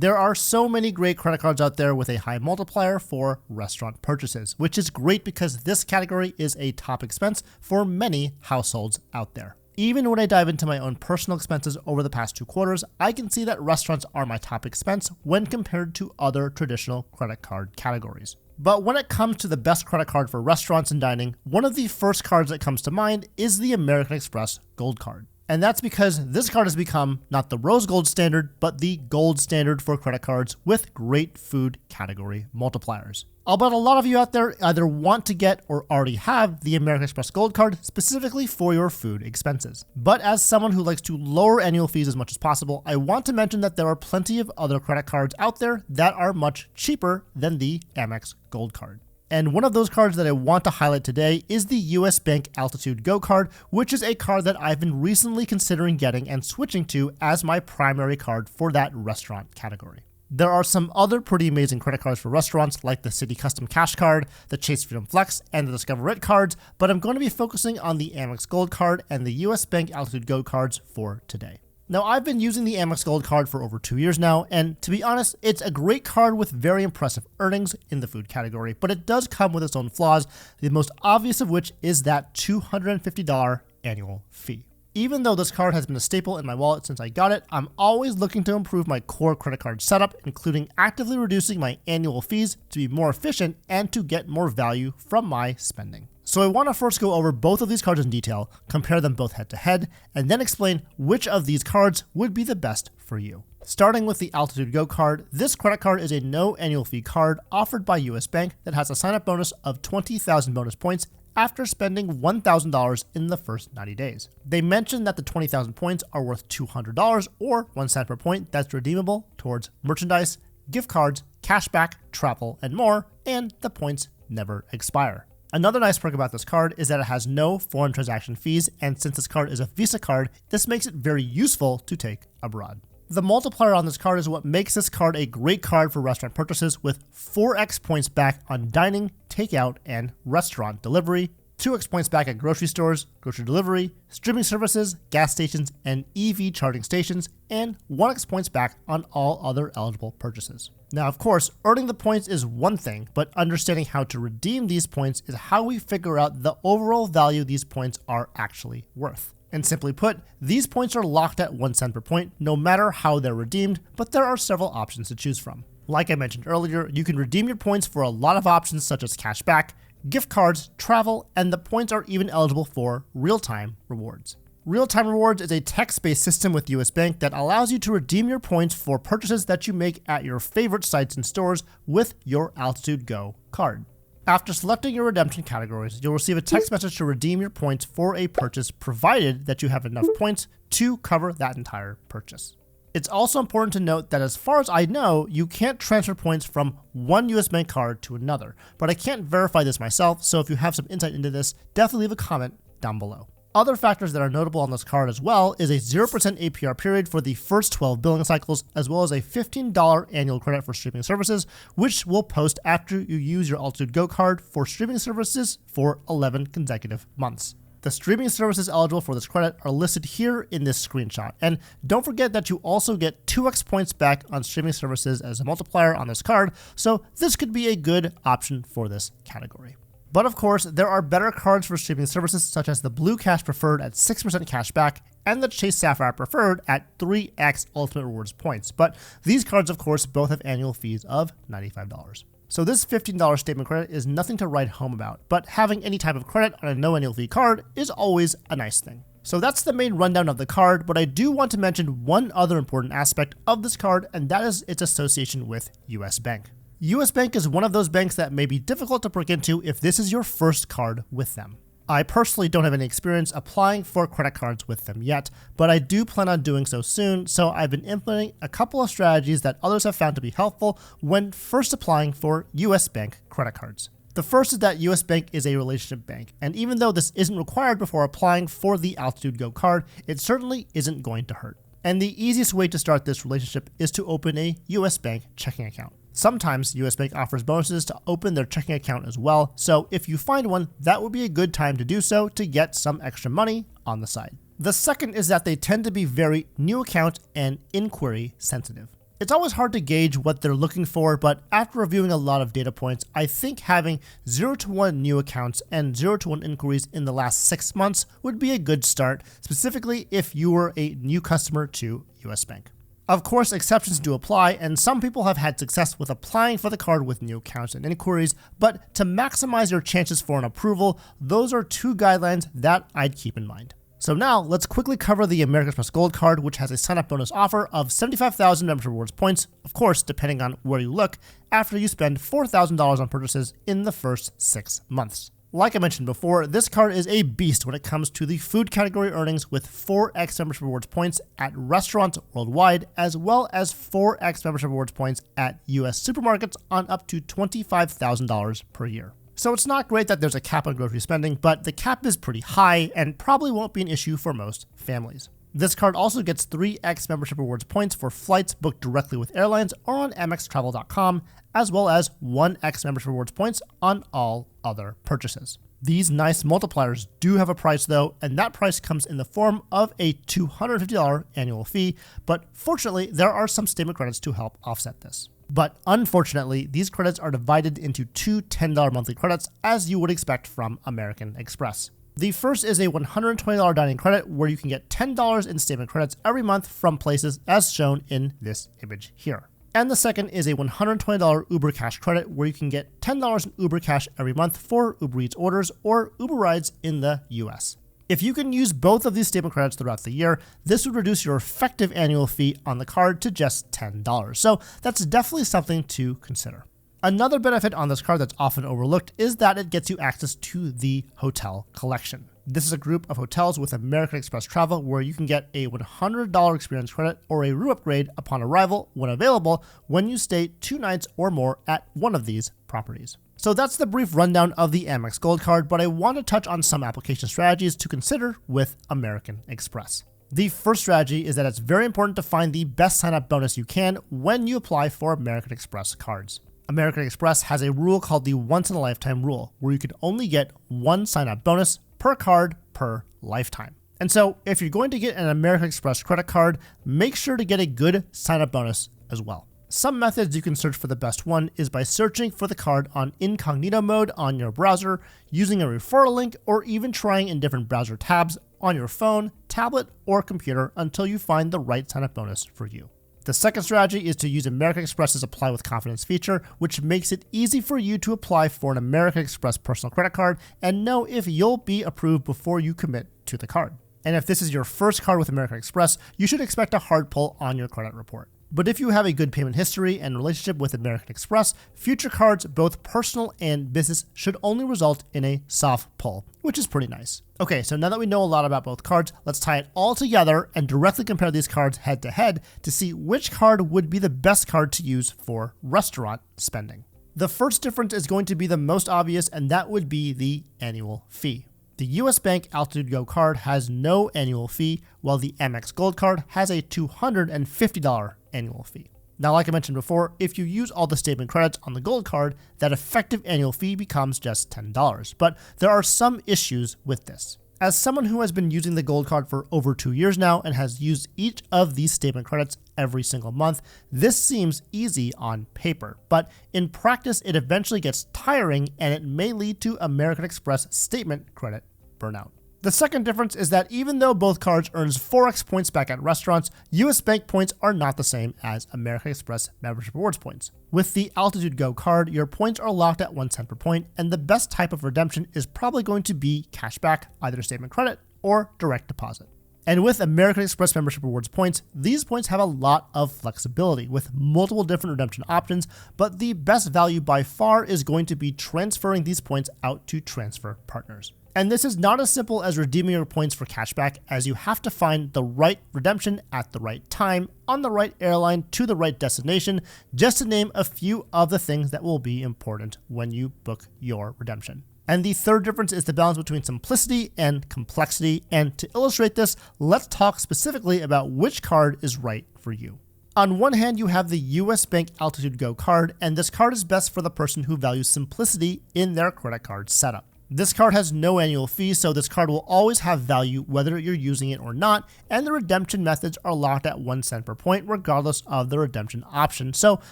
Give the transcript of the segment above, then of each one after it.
There are so many great credit cards out there with a high multiplier for restaurant purchases, which is great because this category is a top expense for many households out there. Even when I dive into my own personal expenses over the past 2 quarters, I can see that restaurants are my top expense when compared to other traditional credit card categories. But when it comes to the best credit card for restaurants and dining, one of the first cards that comes to mind is the American Express Gold Card. And that's because this card has become not the rose gold standard, but the gold standard for credit cards with great food category multipliers. I'll bet a lot of you out there either want to get or already have the American Express Gold Card specifically for your food expenses. But as someone who likes to lower annual fees as much as possible, I want to mention that there are plenty of other credit cards out there that are much cheaper than the Amex Gold Card. And one of those cards that I want to highlight today is the US Bank Altitude Go card, which is a card that I've been recently considering getting and switching to as my primary card for that restaurant category. There are some other pretty amazing credit cards for restaurants like the Citi Custom Cash card, the Chase Freedom Flex, and the Discover It cards, but I'm going to be focusing on the Amex Gold card and the US Bank Altitude Go cards for today. Now, I've been using the Amex Gold card for over 2 years now, and to be honest, it's a great card with very impressive earnings in the food category, but it does come with its own flaws, the most obvious of which is that $250 annual fee. Even though this card has been a staple in my wallet since I got it, I'm always looking to improve my core credit card setup, including actively reducing my annual fees to be more efficient and to get more value from my spending. So I want to first go over both of these cards in detail, compare them both head to head, and then explain which of these cards would be the best for you. Starting with the Altitude Go card, this credit card is a no annual fee card offered by US Bank that has a sign-up bonus of 20,000 bonus points after spending $1,000 in the first 90 days. They mention that the 20,000 points are worth $200 or 1 cent per point that's redeemable towards merchandise, gift cards, cashback, travel, and more, and the points never expire. Another nice perk about this card is that it has no foreign transaction fees, and since this card is a Visa card, this makes it very useful to take abroad. The multiplier on this card is what makes this card a great card for restaurant purchases with 4x points back on dining, takeout, and restaurant delivery, 2x points back at grocery stores, grocery delivery, streaming services, gas stations, and EV charging stations, and 1x points back on all other eligible purchases. Now, of course, earning the points is one thing, but understanding how to redeem these points is how we figure out the overall value these points are actually worth. And simply put, these points are locked at 1 cent per point, no matter how they're redeemed, but there are several options to choose from. Like I mentioned earlier, you can redeem your points for a lot of options such as cash back, gift cards, travel, and the points are even eligible for real-time rewards. Real-time rewards is a text-based system with US Bank that allows you to redeem your points for purchases that you make at your favorite sites and stores with your Altitude Go card. After selecting your redemption categories, you'll receive a text message to redeem your points for a purchase provided that you have enough points to cover that entire purchase. It's also important to note that as far as I know, you can't transfer points from one US Bank card to another, but I can't verify this myself, so if you have some insight into this, definitely leave a comment down below. Other factors that are notable on this card as well is a 0% APR period for the first 12 billing cycles, as well as a $15 annual credit for streaming services, which will post after you use your Altitude Go card for streaming services for 11 consecutive months. The streaming services eligible for this credit are listed here in this screenshot. And don't forget that you also get 2x points back on streaming services as a multiplier on this card, so this could be a good option for this category. But of course, there are better cards for streaming services such as the Blue Cash Preferred at 6% cash back and the Chase Sapphire Preferred at 3x Ultimate Rewards points. But these cards, of course, both have annual fees of $95. So this $15 statement credit is nothing to write home about, but having any type of credit on a no annual fee card is always a nice thing. So that's the main rundown of the card, but I do want to mention one other important aspect of this card, and that is its association with US Bank. US Bank is one of those banks that may be difficult to break into if this is your first card with them. I personally don't have any experience applying for credit cards with them yet, but I do plan on doing so soon, so I've been implementing a couple of strategies that others have found to be helpful when first applying for US Bank credit cards. The first is that US Bank is a relationship bank, and even though this isn't required before applying for the Altitude Go card, it certainly isn't going to hurt. And the easiest way to start this relationship is to open a US Bank checking account. Sometimes US Bank offers bonuses to open their checking account as well, so if you find one, that would be a good time to do so to get some extra money on the side. The second is that they tend to be very new account and inquiry sensitive. It's always hard to gauge what they're looking for, but after reviewing a lot of data points, I think having 0 to 1 new accounts and 0 to 1 inquiries in the last 6 months would be a good start, specifically if you were a new customer to US Bank. Of course, exceptions do apply, and some people have had success with applying for the card with new accounts and inquiries, but to maximize your chances for an approval, those are 2 guidelines that I'd keep in mind. So now, let's quickly cover the American Express Gold Card, which has a sign-up bonus offer of 75,000 membership rewards points, of course, depending on where you look, after you spend $4,000 on purchases in the first 6 months. Like I mentioned before, this card is a beast when it comes to the food category earnings, with 4x membership rewards points at restaurants worldwide, as well as 4x membership rewards points at US supermarkets on up to $25,000 per year. So it's not great that there's a cap on grocery spending, but the cap is pretty high and probably won't be an issue for most families. This card also gets 3x membership rewards points for flights booked directly with airlines or on amextravel.com, as well as 1x membership rewards points on all other purchases. These nice multipliers do have a price though, and that price comes in the form of a $250 annual fee, but fortunately there are some statement credits to help offset this. But unfortunately, these credits are divided into 2 $10 monthly credits, as you would expect from American Express. The first is a $120 dining credit, where you can get $10 in statement credits every month from places as shown in this image here. And the second is a $120 Uber Cash credit, where you can get $10 in Uber Cash every month for Uber Eats orders or Uber rides in the US. If you can use both of these statement credits throughout the year, this would reduce your effective annual fee on the card to just $10. So that's definitely something to consider. Another benefit on this card that's often overlooked is that it gets you access to the hotel collection. This is a group of hotels with American Express Travel where you can get a $100 experience credit or a room upgrade upon arrival when available when you stay 2 nights or more at one of these properties. So that's the brief rundown of the Amex Gold Card, but I want to touch on some application strategies to consider with American Express. The first strategy is that it's very important to find the best sign-up bonus you can when you apply for American Express cards. American Express has a rule called the once-in-a-lifetime rule, where you can only get 1 sign-up bonus per card per lifetime. And so if you're going to get an American Express credit card, make sure to get a good sign-up bonus as well. Some methods you can search for the best one is by searching for the card on incognito mode on your browser, using a referral link, or even trying in different browser tabs on your phone, tablet, or computer until you find the right sign-up bonus for you. The second strategy is to use American Express's Apply with Confidence feature, which makes it easy for you to apply for an American Express personal credit card and know if you'll be approved before you commit to the card. And if this is your first card with American Express, you should expect a hard pull on your credit report. But if you have a good payment history and relationship with American Express, future cards, both personal and business, should only result in a soft pull, which is pretty nice. Okay, so now that we know a lot about both cards, let's tie it all together and directly compare these cards head to head to see which card would be the best card to use for restaurant spending. The first difference is going to be the most obvious, and that would be the annual fee. The US Bank Altitude Go card has no annual fee, while the Amex Gold card has a $250 annual fee. Now, like I mentioned before, if you use all the statement credits on the Gold card, that effective annual fee becomes just $10. But there are some issues with this. As someone who has been using the Gold card for over 2 years now and has used each of these statement credits every single month, this seems easy on paper, but in practice it eventually gets tiring and it may lead to American Express statement credit burnout. The second difference is that even though both cards earns 4x points back at restaurants, US Bank points are not the same as American Express membership rewards points. With the Altitude Go card, your points are locked at 1 cent per point, and the best type of redemption is probably going to be cashback, either statement credit or direct deposit. And with American Express membership rewards points, these points have a lot of flexibility with multiple different redemption options, but the best value by far is going to be transferring these points out to transfer partners. And this is not as simple as redeeming your points for cashback, as you have to find the right redemption at the right time, on the right airline, to the right destination, just to name a few of the things that will be important when you book your redemption. And the third difference is the balance between simplicity and complexity. And to illustrate this, let's talk specifically about which card is right for you. On one hand, you have the US Bank Altitude Go card, and this card is best for the person who values simplicity in their credit card setup. This card has no annual fee, so this card will always have value whether you're using it or not, and the redemption methods are locked at 1 cent per point regardless of the redemption option, so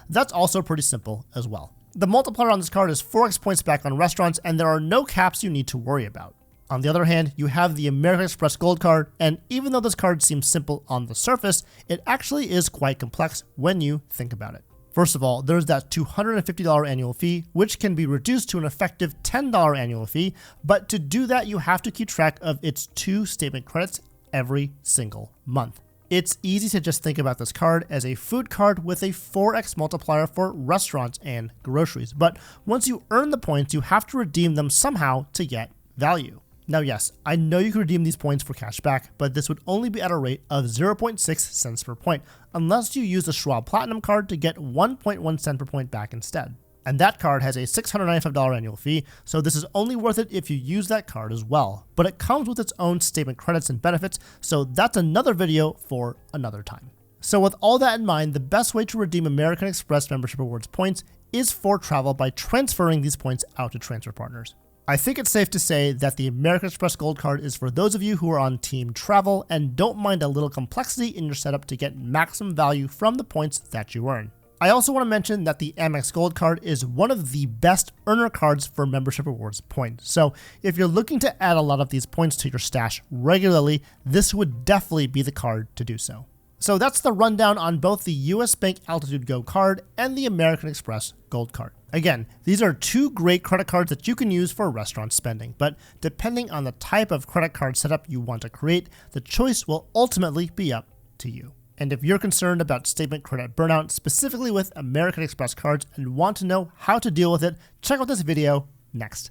that's also pretty simple as well. The multiplier on this card is 4x points back on restaurants, and there are no caps you need to worry about. On the other hand, you have the American Express Gold card, and even though this card seems simple on the surface, it actually is quite complex when you think about it. First of all, there's that $250 annual fee, which can be reduced to an effective $10 annual fee, but to do that, you have to keep track of its 2 statement credits every single month. It's easy to just think about this card as a food card with a 4x multiplier for restaurants and groceries, but once you earn the points, you have to redeem them somehow to get value. Now, yes, I know you can redeem these points for cash back, but this would only be at a rate of 0.6 cents per point, unless you use the Schwab Platinum card to get 1.1 cent per point back instead. And that card has a $695 annual fee, so this is only worth it if you use that card as well. But it comes with its own statement credits and benefits, so that's another video for another time. So with all that in mind, the best way to redeem American Express membership rewards points is for travel by transferring these points out to transfer partners. I think it's safe to say that the American Express Gold card is for those of you who are on team travel and don't mind a little complexity in your setup to get maximum value from the points that you earn. I also want to mention that the Amex Gold card is one of the best earner cards for membership rewards points. So if you're looking to add a lot of these points to your stash regularly, this would definitely be the card to do so. So that's the rundown on both the US Bank Altitude Go card and the American Express Gold card. Again, these are 2 great credit cards that you can use for restaurant spending, but depending on the type of credit card setup you want to create, the choice will ultimately be up to you. And if you're concerned about statement credit burnout, specifically with American Express cards, and want to know how to deal with it, check out this video next.